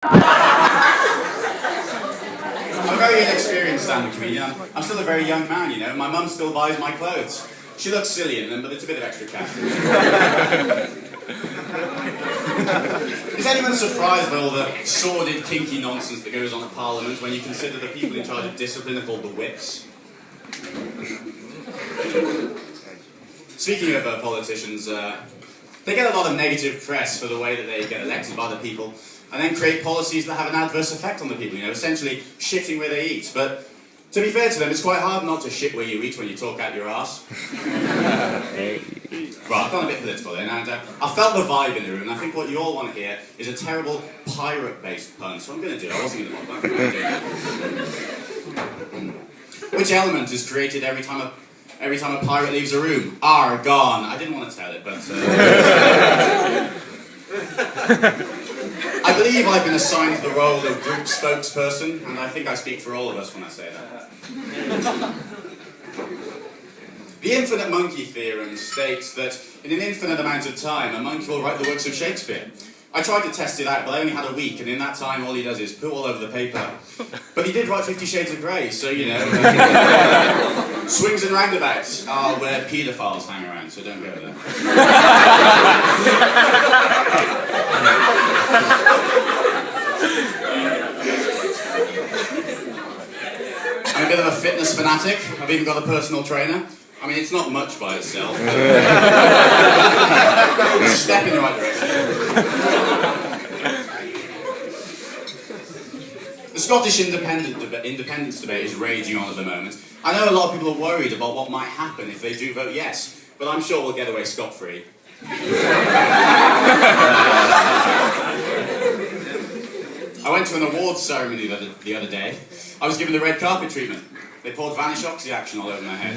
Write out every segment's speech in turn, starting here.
I'm a very inexperienced stand-up comedian. I'm still a very young man, you know. My mum still buys my clothes. She looks silly in them, but it's a bit of extra cash. Is anyone surprised by all the sordid, kinky nonsense that goes on at Parliament when you consider the people in charge of discipline are called the whips? Speaking of politicians, they get a lot of negative press for the way that they get elected by the people and then create policies that have an adverse effect on the people, you know, essentially shitting where they eat. But to be fair to them, it's quite hard not to shit where you eat when you talk out your arse. Right, I've gone a bit political there now. I felt the vibe in the room, and I think what you all want to hear is a terrible pirate-based pun, so I'm going to do it. I wasn't going to mock that. Which element is created every time a pirate leaves a room? Argon. I didn't want to tell it, but... I believe I've been assigned the role of group spokesperson, and I think I speak for all of us when I say that. The infinite monkey theorem states that in an infinite amount of time, a monkey will write the works of Shakespeare. I tried to test it out, but I only had a week, and in that time all he does is poo all over the paper. But he did write 50 Shades of Grey, so, you know... Swings and roundabouts are where paedophiles hang around, so don't go there. I'm a bit of a fitness fanatic. I've even got a personal trainer. I mean, it's not much by itself. It's a step in the right direction. The Scottish independence debate is raging on at the moment. I know a lot of people are worried about what might happen if they do vote yes, but I'm sure we'll get away scot-free. I went to an awards ceremony the other day. I was given the red carpet treatment. They poured Vanish Oxy action all over my head.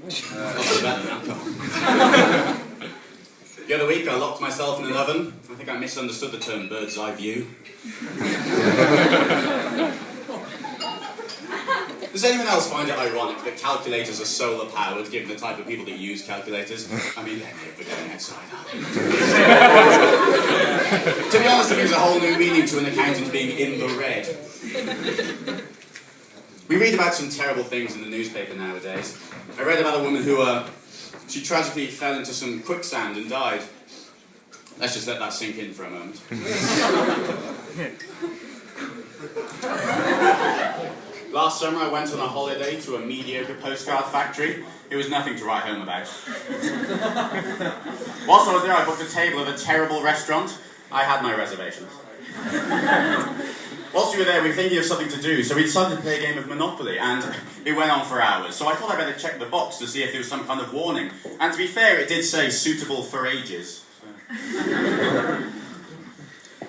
That's better than alcohol. The other week I locked myself in an oven. I think I misunderstood the term bird's eye view. Does anyone else find it ironic that calculators are solar powered, given the type of people that use calculators? I mean, they're never going outside, aren't they? To be honest, it gives a whole new meaning to an accountant being in the red. We read about some terrible things in the newspaper nowadays. I read about a woman who, she tragically fell into some quicksand and died. Let's just let that sink in for a moment. Last summer I went on a holiday to a mediocre postcard factory. It was nothing to write home about. Whilst I was there, I booked a table at a terrible restaurant. I had my reservations. Whilst we were there, we were thinking of something to do, so we decided to play a game of Monopoly, and it went on for hours. So I thought I'd better check the box to see if there was some kind of warning. And to be fair, it did say suitable for ages.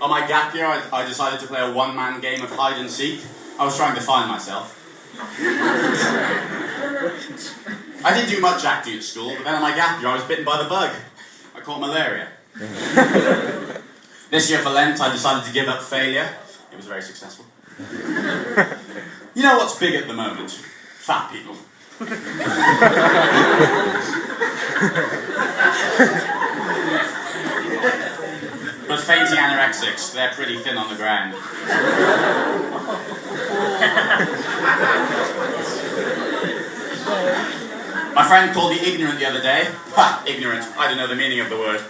On my gap year, I decided to play a one-man game of hide and seek. I was trying to find myself. I didn't do much acting at school, but then on my gap year I was bitten by the bug. I caught malaria. This year for Lent I decided to give up failure. It was very successful. You know what's big at the moment? Fat people. But fainting anorexics, they're pretty thin on the ground. My friend called me ignorant the other day. Ha! Ignorant. I don't know the meaning of the word.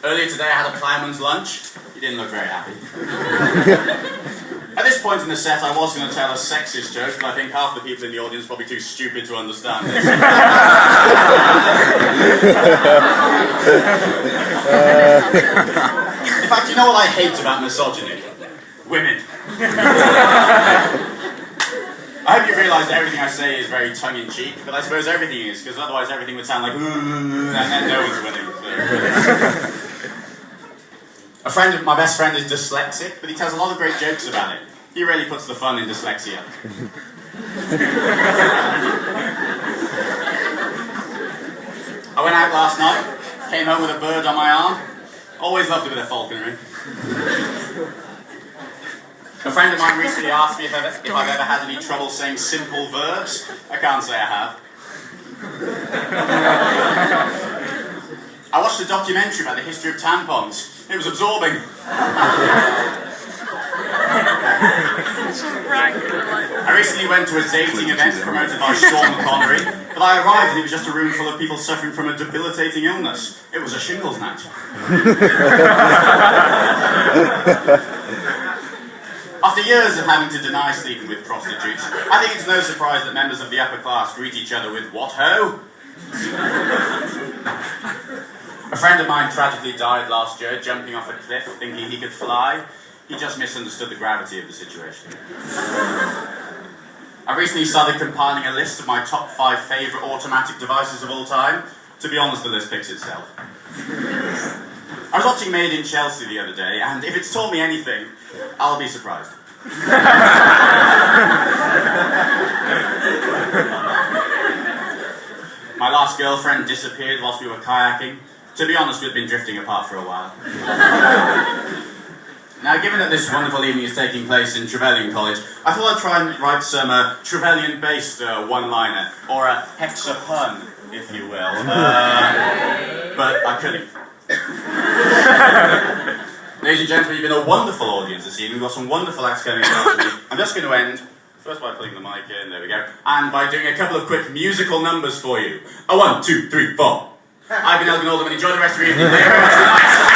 Earlier today I had a ploughman's lunch. He didn't look very happy. At this point in the set I was going to tell a sexist joke, but I think half the people in the audience are probably too stupid to understand it. In fact, you know what I hate about misogyny? Women. I hope you realise that everything I say is very tongue-in-cheek, but I suppose everything is, because otherwise everything would sound like and then no one's winning. So. My best friend is dyslexic, but he tells a lot of great jokes about it. He really puts the fun in dyslexia. I went out last night, came home with a bird on my arm. Always loved a bit of falconry. A friend of mine recently asked me if I've ever had any trouble saying simple verbs. I can't say I have. I watched a documentary about the history of tampons. It was absorbing. I recently went to a dating event promoted by Sean Connery, but I arrived and it was just a room full of people suffering from a debilitating illness. It was a shingles night. After years of having to deny sleeping with prostitutes, I think it's no surprise that members of the upper class greet each other with, "What ho?" A friend of mine tragically died last year, jumping off a cliff, thinking he could fly. He just misunderstood the gravity of the situation. I recently started compiling a list of my top 5 favourite automatic devices of all time. To be honest, the list picks itself. I was watching Made in Chelsea the other day, and if it's taught me anything, I'll be surprised. My last girlfriend disappeared whilst we were kayaking. To be honest, we'd been drifting apart for a while. Now, given that this wonderful evening is taking place in Trevelyan College, I thought I'd try and write some Trevelyan-based one-liner, or a hexapun, if you will. But I couldn't. Ladies and gentlemen, you've been a wonderful audience this evening. We've got some wonderful acts coming up. I'm just going to end, first by putting the mic in, there we go, and by doing a couple of quick musical numbers for you. A 1, 2, 3, 4. I've been Elgan, enjoy the rest of your evening. Thank you very much.